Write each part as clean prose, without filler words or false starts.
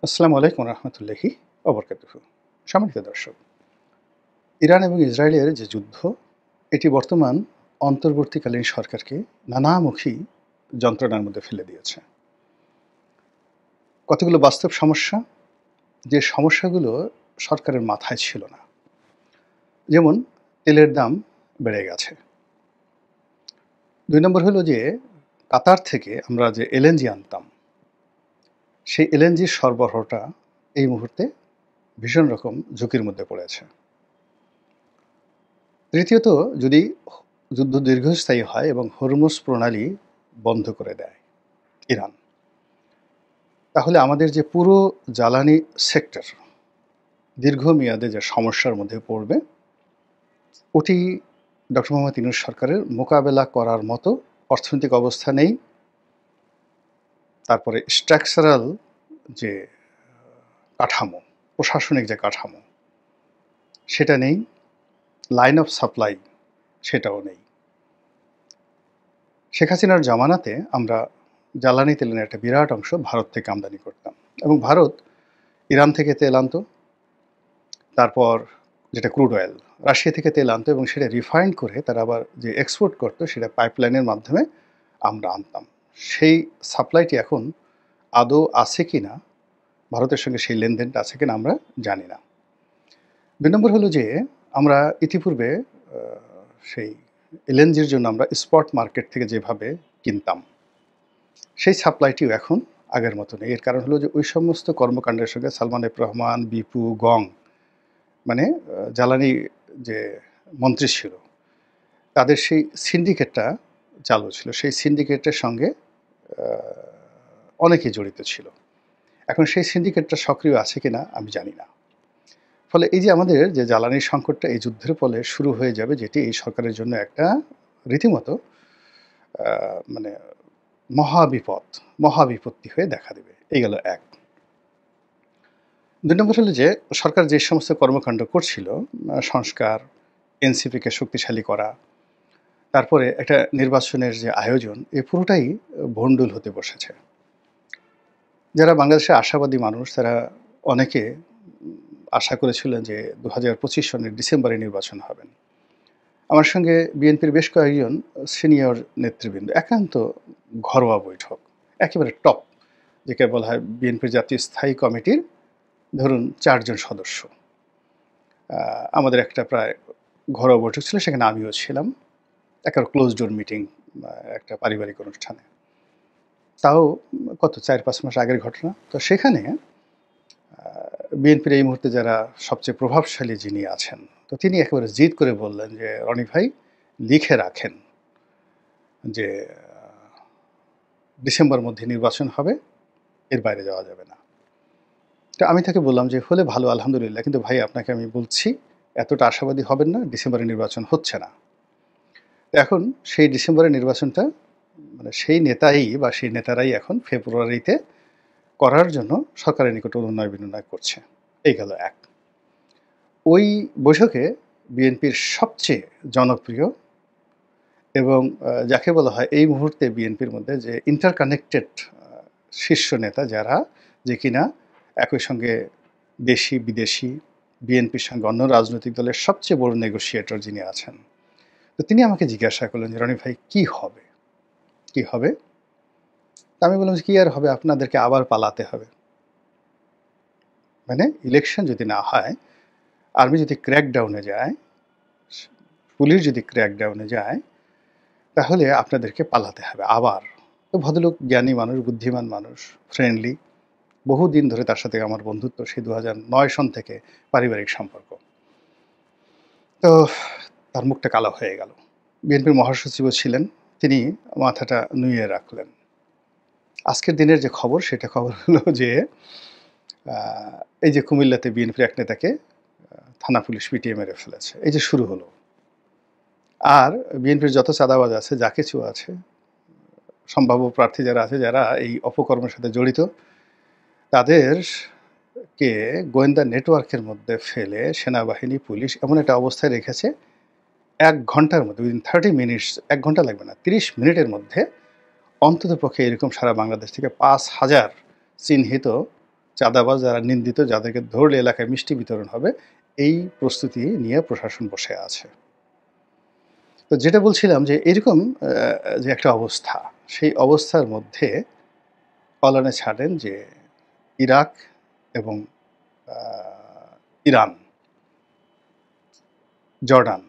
আসসালামু আলাইকুম রহমতুল্লাহি অবরকাতুহু। সম্মানিত দর্শক, ইরান এবং ইসরায়েলের যে যুদ্ধ, এটি বর্তমান অন্তর্বর্তীকালীন সরকারকে নানামুখী যন্ত্রণার মধ্যে ফেলে দিয়েছে। কতগুলো বাস্তব সমস্যা, যে সমস্যাগুলো সরকারের মাথায় ছিল না। যেমন তেলের দাম বেড়ে গেছে। ২ নম্বর হলো যে কাতার থেকে আমরা যে এলএনজি আনতাম, সেই এলএনজির সরবরাহটা এই মুহূর্তে ভীষণ রকম ঝুঁকির মধ্যে পড়েছে। তৃতীয়ত, যদি যুদ্ধ দীর্ঘস্থায়ী হয় এবং হরমুজ প্রণালী বন্ধ করে দেয় ইরান, তাহলে আমাদের যে পুরো জ্বালানি সেক্টর দীর্ঘমেয়াদে যে সমস্যার মধ্যে পড়বে, ওটি ডক্টর মোহাম্মদ ইউনূস সরকারের মোকাবেলা করার মতো অর্থনৈতিক অবস্থা নেই। তারপরে স্ট্রাকচারাল যে কাঠামো, প্রশাসনিক যে কাঠামো, সেটা নেই। লাইন অফ সাপ্লাই সেটাও নেই। শেখ হাসিনার জামানাতে আমরা জ্বালানি তেলের একটা বিরাট অংশ ভারত থেকে আমদানি করতাম এবং ভারত ইরান থেকে তেল আনতো, তারপর যেটা ক্রুড অয়েল রাশিয়া থেকে তেল আনতো এবং সেটা রিফাইন্ড করে তারা আবার যে এক্সপোর্ট করতো সেটা পাইপলাইনের মাধ্যমে আমরা আনতাম। সেই সাপ্লাইটি এখন আদৌ আছে কি না, ভারতের সঙ্গে সেই লেনদেনটা আছে কিনা আমরা জানি না। ২ নম্বর হলো যে আমরা ইতিপূর্বে সেই এলএনজির জন্য আমরা স্পট মার্কেট থেকে যেভাবে কিনতাম, সেই সাপ্লাইটিও এখন আগের মতো নেই। এর কারণ হলো যে ওই সমস্ত কর্মকাণ্ডের সঙ্গে সালমান এফ রহমান, বিপু, গং, মানে জ্বালানি যে মন্ত্রী ছিল, তাদের সেই সিন্ডিকেটটা চালু ছিল। সেই সিন্ডিকেটের সঙ্গে অনেকেই জড়িত ছিল। এখন সেই সিন্ডিকেটটা সক্রিয় আছে কিনা আমি জানি না। ফলে এই যে আমাদের যে জ্বালানির সংকটটা এই যুদ্ধের ফলে শুরু হয়ে যাবে, যেটি এই সরকারের জন্য একটা রীতিমতো মানে মহাবিপদ, মহাবিপত্তি হয়ে দেখা দেবে। এই গেল এক। ২ নম্বর হলো যে সরকার যে সমস্ত কর্মকাণ্ড করছিল, সংস্কার, এনসিপিকে শক্তিশালী করা, তারপরে একটা নির্বাচনের যে আয়োজন, এ পুরোটাই ভণ্ডুল হতে বসেছে। যারা বাংলাদেশের আশাবাদী মানুষ, তারা অনেকে আশা করেছিলেন যে ২০২৫ সনের ডিসেম্বরে নির্বাচন হবেন। আমার সঙ্গে বিএনপির বেশ কয়েকজন সিনিয়র নেতৃবৃন্দ একান্ত ঘরোয়া বৈঠক, একেবারে টপ, যেটা বলা হয় বিএনপির জাতীয় স্থায়ী কমিটির ধরুন ৪ জন সদস্য। আমাদের একটা প্রায় ঘরোয়া বৈঠক ছিল, সেখানে আমিও ছিলাম, একেবারে ক্লোজ ডোর মিটিং, একটা পারিবারিক অনুষ্ঠানে। তাও কত ৪-৫ মাস আগের ঘটনা। তো সেখানে বিএনপির এই মুহূর্তে যারা সবচেয়ে প্রভাবশালী যিনি আছেন, তো তিনি একেবারে জিদ করে বললেন যে, রনি ভাই লিখে রাখেন যে ডিসেম্বর মধ্যে নির্বাচন হবে, এর বাইরে যাওয়া যাবে না। তো আমি তাকে বললাম যে হলে ভালো, আলহামদুলিল্লাহ, কিন্তু ভাই আপনাকে আমি বলছি এতটা আশাবাদী হবেন না, ডিসেম্বরে নির্বাচন হচ্ছে না। এখন সেই ডিসেম্বরের নির্বাচনটা মানে সেই নেতাই বা সেই নেতারাই এখন ফেব্রুয়ারিতে করার জন্য সরকারের নিকট অনুনয় বিনয় করছে। এই গেল এক। ওই বৈঠকে বিএনপির সবচেয়ে জনপ্রিয় এবং যাকে বলা হয় এই মুহূর্তে বিএনপির মধ্যে যে ইন্টারকানেক্টেড শীর্ষ নেতা যারা, যে কিনা একই সঙ্গে দেশি বিদেশি, বিএনপির সঙ্গে অন্য রাজনৈতিক দলের সবচেয়ে বড় নেগোশিয়েটর যিনি আছেন, তো তিনি আমাকে জিজ্ঞাসা করলেন যে, রনি ভাই কী হবে, কী হবে? আমি বললাম যে, কী আর হবে, আপনাদেরকে আবার পালাতে হবে। মানে ইলেকশন যদি না হয়, আর্মি যদি ক্র্যাকডাউনে যায়, পুলিশ যদি ক্র্যাকডাউনে যায়, তাহলে আপনাদেরকে পালাতে হবে আবার। তো ভদ্রলোক জ্ঞানী মানুষ, বুদ্ধিমান মানুষ, ফ্রেন্ডলি, বহুদিন ধরে তার সাথে আমার বন্ধুত্ব, সেই ২০০৯ সন থেকে পারিবারিক সম্পর্ক। তো তার মুখটা কালো হয়ে গেল। বিএনপির মহাসচিবও ছিলেন, তিনি মাথাটা নুইয়ে রাখলেন। আজকের দিনের যে খবর, সেটা খবর হলো যে এই যে কুমিল্লাতে বিএনপির এক নেতাকে থানা পুলিশ পিটিয়ে মেরে ফেলেছে। এই যে শুরু হলো। আর বিএনপির যত চাঁদাবাজ আছে, যা কিছু আছে, সম্ভাব্য প্রার্থী যারা আছে, যারা এই অপকর্মের সাথে জড়িত, তাদেরকে গোয়েন্দা নেটওয়ার্কের মধ্যে ফেলে সেনাবাহিনী, পুলিশ এমন একটা অবস্থায় রেখেছে, ১ ঘন্টার মধ্যে, উইদিন 30 মিনিটস, ১ ঘন্টা লাগবে না, ৩০ মিনিটের মধ্যে অন্ততপক্ষে এরকম সারা বাংলাদেশ থেকে ৫,০০০ চিহ্নিত চাঁদাবাজ, যারা নিন্দিত, যাদেরকে ধরলে এলাকায় মিষ্টি বিতরণ হবে, এই প্রস্তুতি নিয়ে প্রশাসন বসে আছে। তো যেটা বলছিলাম যে এরকম যে একটা অবস্থা, সেই অবস্থার মধ্যে কল্যাণে ছাড়েন যে ইরাক এবং ইরান, জর্ডান,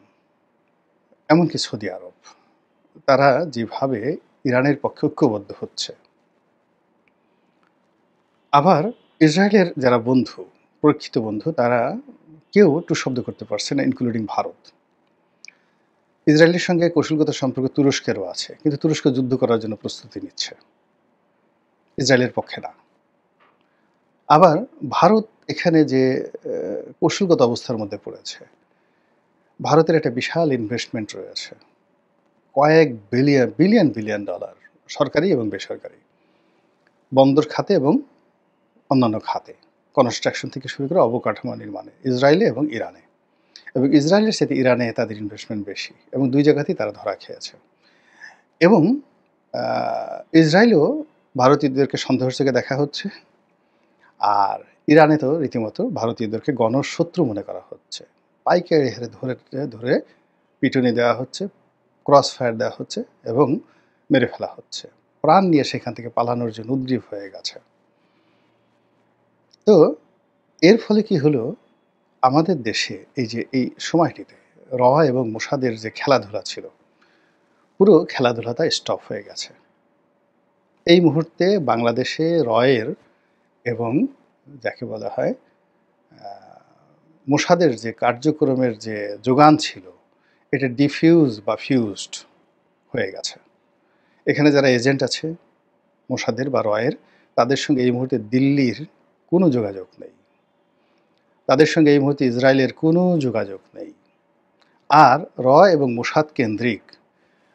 এমনকি সৌদি আরব, তারা যেভাবে ইরানের পক্ষে ঐক্যবদ্ধ হচ্ছে, আবার ইসরায়েলের যারা বন্ধু, প্রকৃত বন্ধু, তারা কেউ টু শব্দ করতে পারছে না, ইনক্লুডিং ভারত। ইসরায়েলের সঙ্গে কৌশলগত সম্পর্ক তুরস্কেরও আছে, কিন্তু তুরস্ক যুদ্ধ করার জন্য প্রস্তুতি নিচ্ছে, ইসরায়েলের পক্ষে না। আবার ভারত এখানে যে কৌশলগত অবস্থার মধ্যে পড়েছে, ভারতের একটা বিশাল ইনভেস্টমেন্ট রয়েছে, কয়েক বিলিয়ন বিলিয়ন ডলার, সরকারি এবং বেসরকারি, বন্দর খাতে এবং অন্যান্য খাতে, কনস্ট্রাকশন থেকে শুরু করে অবকাঠামো নির্মাণে, ইসরায়েলে এবং ইরানে। এবং ইসরায়েলের সাথে ইরানে তাদের ইনভেস্টমেন্ট বেশি, এবং দুই জায়গাতেই তারা ধরা খেয়েছে। এবং ইসরায়েলও ভারতীয়দেরকে সন্দেহের চোখে দেখা হচ্ছে, আর ইরানে তো রীতিমতো ভারতীয়দেরকে গণশত্রু মনে করা হচ্ছে। পাইকারি হারে ধরে ধরে পিটুনি দেওয়া হচ্ছে, ক্রস ফায়ার দেওয়া হচ্ছে এবং মেরে ফেলা হচ্ছে, প্রাণ নিয়ে সেখান থেকে পালানোর জন্য উদ্গ্রীব হয়ে গেছে। তো এর ফলে কি হলো, আমাদের দেশে এই যে এই সময়টিতে র এবং মোসাদের যে খেলাধুলা ছিল, পুরো খেলাধুলাটা স্টপ হয়ে গেছে। এই মুহূর্তে বাংলাদেশে রয়ের এবং যাকে বলা হয় মোসাদের যে কার্যক্রমের যে যোগান ছিল, এটা ডিফিউজ বা ফিউজড হয়ে গেছে। এখানে যারা এজেন্ট আছে মোসাদের বা রয়ের, তাদের সঙ্গে এই মুহূর্তে দিল্লির কোনো যোগাযোগ নেই, তাদের সঙ্গে এই মুহূর্তে ইসরায়েলের কোনো যোগাযোগ নেই। আর র এবং মোসাদ কেন্দ্রিক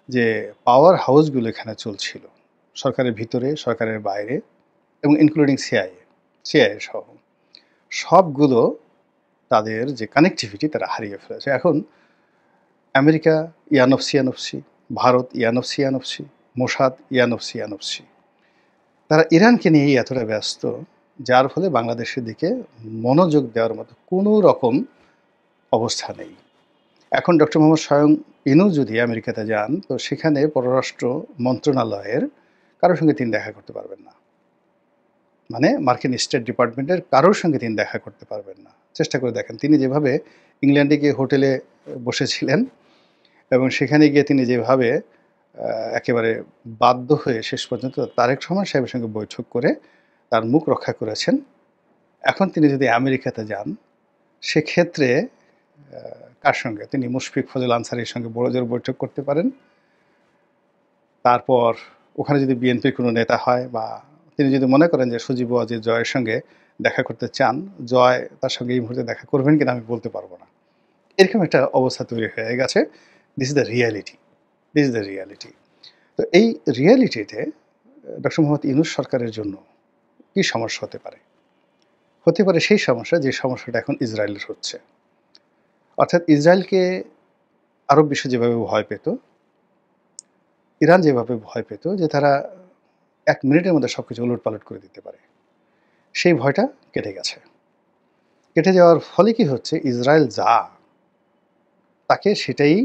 যে পাওয়ার হাউসগুলো এখানে চলছিল, সরকারের ভিতরে, সরকারের বাইরে, এবং ইনক্লুডিং সিআইএ সহ, সবগুলো তাদের যে কানেকটিভিটি তারা হারিয়ে ফেলেছে। এখন আমেরিকা ইয়ানফসি, ভারত ইয়ানফসি, মোসাদ ইয়ানফসি, তারা ইরানকে নিয়েই এতটা ব্যস্ত, যার ফলে বাংলাদেশের দিকে মনোযোগ দেওয়ার মতো কোনো রকম অবস্থা নেই। এখন ডক্টর মোহাম্মদ স্বয়ং ইনু যদি আমেরিকাতে যান, তো সেখানে পররাষ্ট্র মন্ত্রণালয়ের কারোর সঙ্গে তিনি দেখা করতে পারবেন না, মানে মার্কিন স্টেট ডিপার্টমেন্টের কারোর সঙ্গে তিনি দেখা করতে পারবেন না। চেষ্টা করে দেখেন, তিনি যেভাবে ইংল্যান্ডে গিয়ে হোটেলে বসেছিলেন এবং সেখানে গিয়ে তিনি যেভাবে একেবারে বাধ্য হয়ে শেষ পর্যন্ত তারেক রহমান সাহেবের সঙ্গে বৈঠক করে তার মুখ রক্ষা করেছেন, এখন তিনি যদি আমেরিকাতে যান, সেক্ষেত্রে কার সঙ্গে তিনি মুশফিক ফজল আনসারির সঙ্গে বড়জোর বৈঠক করতে পারেন। তারপর ওখানে যদি বিএনপির কোনো নেতা হয়, বা তিনি যদি মনে করেন যে সজীব ওয়াজির জয়ের সঙ্গে দেখা করতে চান, জয় তার সঙ্গে এই মুহূর্তে দেখা করবেন কিনা আমি বলতে পারবো না। এরকম একটা অবস্থা তৈরি হয়ে গেছে। This is the reality. তো এই রিয়ালিটিতে ডক্টর মোহাম্মদ ইউনূস সরকারের জন্য কী সমস্যা হতে পারে? হতে পারে সেই সমস্যা, যে সমস্যাটা এখন ইসরায়েলের হচ্ছে। অর্থাৎ ইসরায়েলকে আরব বিশ্ব যেভাবে ভয় পেত, ইরান যেভাবে ভয় পেত যে তারা 1 মিনিটের মধ্যে সব কিছু উলটপালট করে দিতে পারে, সেই ভয়টা কেটে গেছে। কেটে যাওয়ার ফলে কি হচ্ছে, ইসরায়েল তাকে সেটাই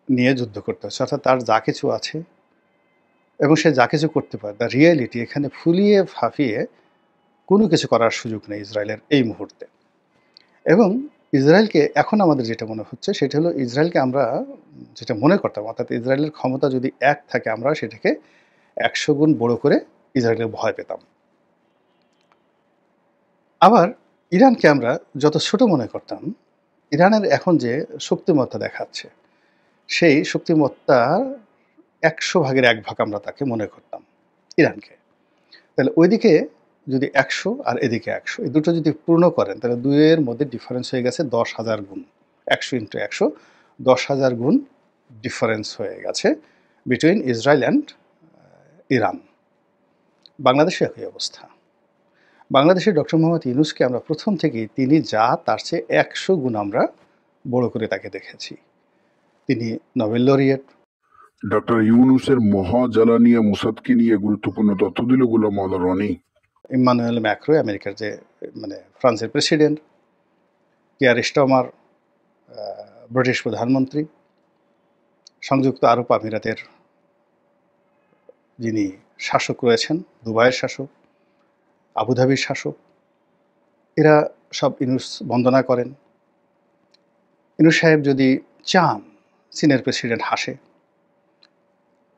নিয়ে যুদ্ধ করতে হচ্ছে। অর্থাৎ তার যা কিছু আছে এবং সে যা কিছু করতে পারে, দ্য রিয়েলিটি, এখানে ফুলিয়ে ফাঁপিয়ে কোনো কিছু করার সুযোগ নেই ইসরায়েলের এই মুহূর্তে। এবং ইসরায়েলকে এখন আমাদের যেটা মনে হচ্ছে, সেটা হলো ইসরায়েলকে আমরা যেটা মনে করতাম, অর্থাৎ ইসরায়েলের ক্ষমতা যদি 1 থাকে, আমরা সেটাকে 100 গুণ বড় করে ইসরায়েলের ভয় পেতাম। আবার ইরানকে আমরা যত ছোট মনে করতাম, ইরানের এখন যে শক্তিমত্তা দেখাচ্ছে, সেই শক্তিমত্তার 100 ভাগের 1 ভাগ আমরা তাকে মনে করতাম, ইরানকে। তাহলে ওইদিকে যদি 100 আর এদিকে 100, এই দুটো যদি পূর্ণ করেন, তাহলে দুইয়ের মধ্যে ডিফারেন্স হয়ে গেছে 10,000 গুণ। 100 × 100, 10,000 গুণ ডিফারেন্স হয়ে গেছে বিটুইন ইসরায়েল অ্যান্ড ইরান। বাংলাদেশে একই অবস্থা। বাংলাদেশের ডক্টর মোহাম্মদ ইউনূসকে আমরা প্রথম থেকেই, তিনি যা তার চেয়ে 100 গুণ আমরা বড় করে তাকে দেখেছি। তিনি নোবেল লরিয়েট। ডক্টর ইউনূসের মহাজ্বালানিয়া মোসাদকে নিয়ে গুরুত্বপূর্ণ তথ্য দিল গোলাম মাওলা রনি। ইম্মানুয়েল ম্যাক্রো, আমেরিকার যে মানে ফ্রান্সের প্রেসিডেন্ট, কিয়ার স্টারমার ব্রিটিশ প্রধানমন্ত্রী, সংযুক্ত আরব আমিরাতের যিনি শাসক রয়েছেন, দুবাইয়ের শাসক, আবুধাবির শাসক, এরা সব ইউনূস বন্দনা করেন। ইউনূস সাহেব যদি চান চীনের প্রেসিডেন্ট হাসে।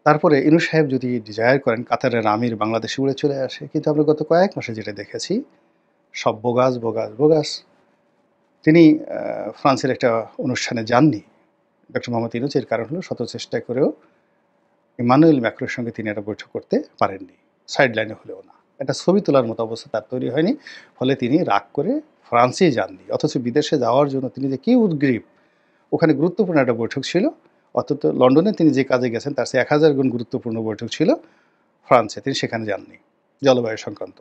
তারপরে ইউনূস সাহেব যদি ডিজায়ার করেন কাতারের আমির বাংলাদেশে উড়ে চলে আসে। কিন্তু আমরা গত কয়েক মাসে যেটা দেখেছি সব বোগাস বোগাস বোগাস। তিনি ফ্রান্সের একটা অনুষ্ঠানে যাননি ডক্টর মোহাম্মদ ইউনূস। এর কারণ হলো শত চেষ্টা করেও ইম্মানুয়েল ম্যাক্রোর সঙ্গে তিনি একটা বৈঠক করতে পারেননি, সাইড লাইনে হলেও না। একটা ছবি তোলার মতো অবস্থা তার তৈরি হয়নি, ফলে তিনি রাগ করে ফ্রান্সেই যাননি। অথচ বিদেশে যাওয়ার জন্য তিনি যে কী উদ্গ্রীব, ওখানে গুরুত্বপূর্ণ একটা বৈঠক ছিল। অথচ লন্ডনে তিনি যে কাজে গেছেন তার চেয়ে 1000 গুণ গুরুত্বপূর্ণ বৈঠক ছিল ফ্রান্সে, তিনি সেখানে যাননি জলবায়ু সংক্রান্ত।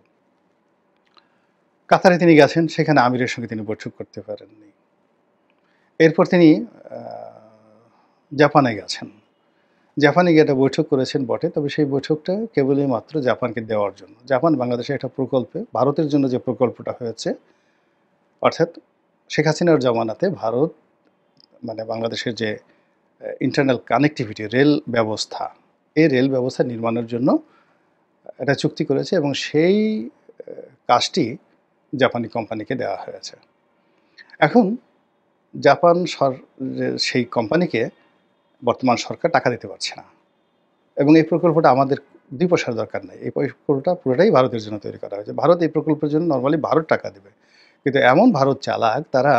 কাতারে তিনি গেছেন, সেখানে আমিরের সঙ্গে তিনি বৈঠক করতে পারেননি। এরপর তিনি জাপানে গেছেন। জাপানে গিয়ে একটা বৈঠক করেছেন বটে, তবে সেই বৈঠকটা কেবলই মাত্র জাপানকে দেওয়ার জন্য। জাপান বাংলাদেশের একটা প্রকল্পে, ভারতের জন্য যে প্রকল্পটা হয়েছে, অর্থাৎ শেখ হাসিনার জমানাতে ভারত মানে বাংলাদেশের যে ইন্টারনাল কানেক্টিভিটি, রেল ব্যবস্থা, এই রেল ব্যবস্থা নির্মাণের জন্য একটা চুক্তি করেছে এবং সেই কাজটি জাপানি কোম্পানিকে দেওয়া হয়েছে। এখন জাপান সেই কোম্পানিকে বর্তমান সরকার টাকা দিতে পারছে না এবং এই প্রকল্পটা আমাদের 2 পয়সার দরকার নেই। এই প্রকল্পটা পুরোটাই ভারতের জন্য তৈরি করা হয়েছে। ভারত এই প্রকল্পের জন্য নরমালি ভারত টাকা দেবে, কিন্তু এমন ভারত চালাক, তারা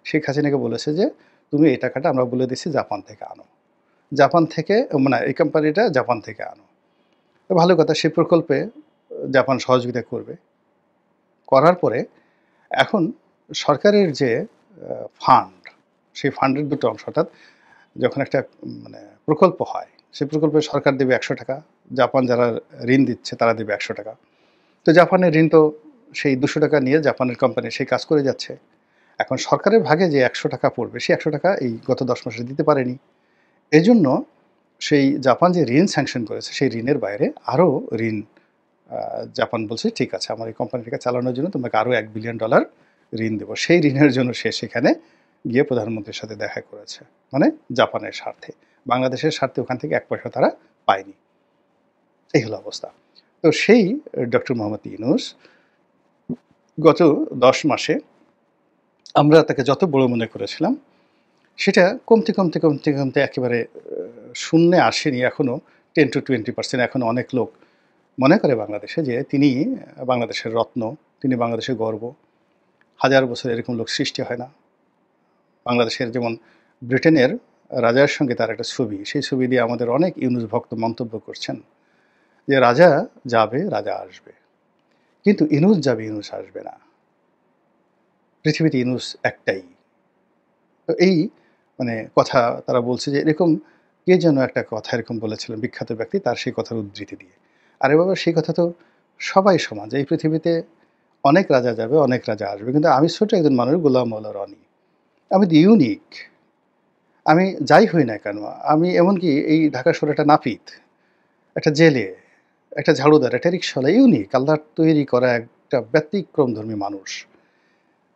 শেখ হাসিনাকে বলেছে যে তুমি এই টাকাটা আমরা বলে দিচ্ছি জাপান থেকে আনো, জাপান থেকে মানে এই কোম্পানিটা জাপান থেকে আনো। তো ভালো কথা, সেই প্রকল্পে জাপান সহযোগিতা করবে। করার পরে এখন সরকারের যে ফান্ড, সেই ফান্ডের দুটো অংশ, অর্থাৎ যখন একটা মানে প্রকল্প হয়, সেই প্রকল্পে সরকার দেবে 100 টাকা, জাপান যারা ঋণ দিচ্ছে তারা দেবে 100 টাকা। তো জাপানের ঋণ তো সেই 200 টাকা নিয়ে জাপানের কোম্পানি সেই কাজ করে যাচ্ছে। এখন সরকারের ভাগে যে 100 টাকা পড়বে, সেই 100 টাকা এই গত 10 মাসে দিতে পারেনি। এজন্য সেই জাপান যে ঋণ স্যাংশন করেছে, সেই ঋণের বাইরে আরও ঋণ জাপান বলছে ঠিক আছে, আমার এই কোম্পানিটাকে চালানোর জন্য তোমাকে আরও $1 বিলিয়ন ঋণ দেবো। সেই ঋণের জন্য সে সেখানে গিয়ে প্রধানমন্ত্রীর সাথে দেখা করেছে, মানে জাপানের স্বার্থে। বাংলাদেশের স্বার্থে ওখান থেকে 1 পয়সা তারা পায়নি। এই হলো অবস্থা। তো সেই ডক্টর মোহাম্মদ ইউনূস গত 10 মাসে আমরা তাকে যত বড় মনে করেছিলাম, সেটা কমতে কমতে কমতে কমতে একেবারে শূন্যে আসেনি। এখনও 10 to 20% এখনও অনেক লোক মনে করে বাংলাদেশে যে তিনি বাংলাদেশের রত্ন, তিনি বাংলাদেশের গর্ব। 1000 বছর এরকম লোক সৃষ্টি হয় না। বাংলাদেশের যেমন ব্রিটেনের রাজার সঙ্গে তার একটা ছবি, সেই ছবি দিয়ে আমাদের অনেক ইউনূস ভক্ত মন্তব্য করছেন যে রাজা যাবে, রাজা আসবে, কিন্তু ইউনূস যাবে, ইউনূস আসবে না। পৃথিবীতে ইউনূস একটাই। তো এই মানে কথা তারা বলছে যে এরকম কে যেন একটা কথা এরকম বলেছিলেন বিখ্যাত ব্যক্তি, তার সেই কথার উদ্ধৃতি দিয়ে। আরে বাবা, সেই কথা তো সবাই সমান, যে এই পৃথিবীতে অনেক রাজা যাবে, অনেক রাজা আসবে, কিন্তু আমি ছোট একজন মানুষ, গোলাম মৌলা রনি, আমি তো ইউনিক। আমি যাই হই না কেন, আমি এমনকি এই ঢাকা শহরে একটা নাপিত, একটা জেলে, একটা ঝাড়ুদার, একটা রিক্সাওয়ালা, ইউনিক, আল্লাহর তৈরি করা একটা ব্যতিক্রমধর্মী মানুষ।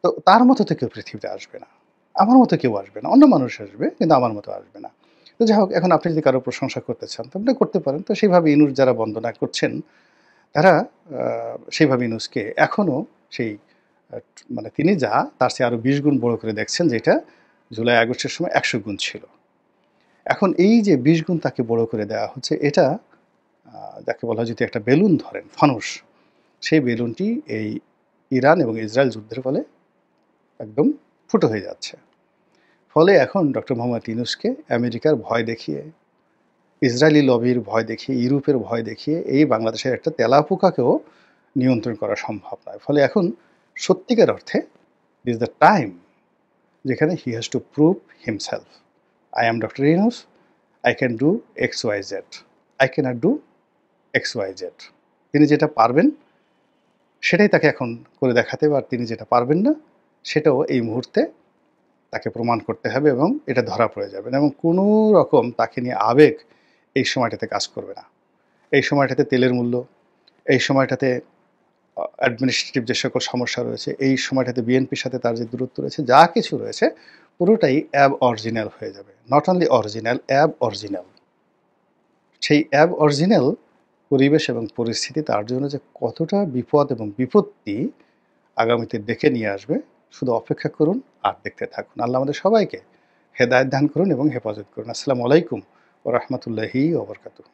তো তার মতো তো কেউ পৃথিবীতে আসবে না, আমার মতো কেউ আসবে না, অন্য মানুষ আসবে কিন্তু আমার মতো আসবে না। তো যাই হোক, এখন আপনি যদি কারো প্রশংসা করতে চান তো আপনি করতে পারেন। তো সেইভাবে ইউনূস যারা বন্দনা করছেন, তারা সেইভাবে ইউনূসকে এখনও সেই মানে তিনি যা তার চেয়ে আরও 20 গুণ বড় করে দেখছেন, যেটা জুলাই আগস্টের সময় 100 গুণ ছিল। এখন এই যে 20 গুণ তাকে বড় করে দেওয়া হচ্ছে, এটা যাকে বলা হয়, যদি একটা বেলুন ধরেন, ফানুস, সেই বেলুনটি এই ইরান এবং ইসরায়েল যুদ্ধের ফলে একদম ফুটো হয়ে যাচ্ছে। ফলে এখন ডক্টর মোহাম্মদ ইউনূসকে আমেরিকার ভয় দেখিয়ে, ইসরায়েলি লবির ভয় দেখিয়ে, ইউরোপের ভয় দেখিয়ে এই বাংলাদেশের একটা তেলাপোকাকেও নিয়ন্ত্রণ করা সম্ভব নয়। ফলে এখন সত্যিকার অর্থে ইজ দ্য টাইম যেখানে he has to prove himself. I am doctor Yunus, I can do XYZ, I can't do XYZ। তিনি যেটা পারবেন সেটাই তাকে এখন করে দেখাতে হবে, আর তিনি যেটা পারবেন না সেটাও এই মুহূর্তে তাকে প্রমাণ করতে হবে এবং এটা ধরা পড়ে যাবে না। এবং কোনো রকম তাকে নিয়ে আবেগ এই সময়টাতে কাজ করবে না। এই সময়টাতে তেলের মূল্য, এই সময়টাতে অ্যাডমিনিস্ট্রেটিভ যে সকল সমস্যা রয়েছে, এই সময়টাতে বিএনপির সাথে তার যে দূরত্ব রয়েছে, যা কিছু রয়েছে পুরোটাই অ্যাব অরিজিনাল হয়ে যাবে। Not only original, aboriginal. সেই অ্যাব অরিজিনাল পরিবেশ এবং পরিস্থিতি তার জন্য যে কতটা বিপদ এবং বিপত্তি আগামীতে ডেকে নিয়ে আসবে, শুধু অপেক্ষা করুন আর দেখতে থাকুন। আল্লাহ আমাদের সবাইকে হেদায়েত দান করুন এবং হেফাজত করুন। আসসালামু আলাইকুম ওয়া রাহমাতুল্লাহি ওয়া বারাকাতুহু।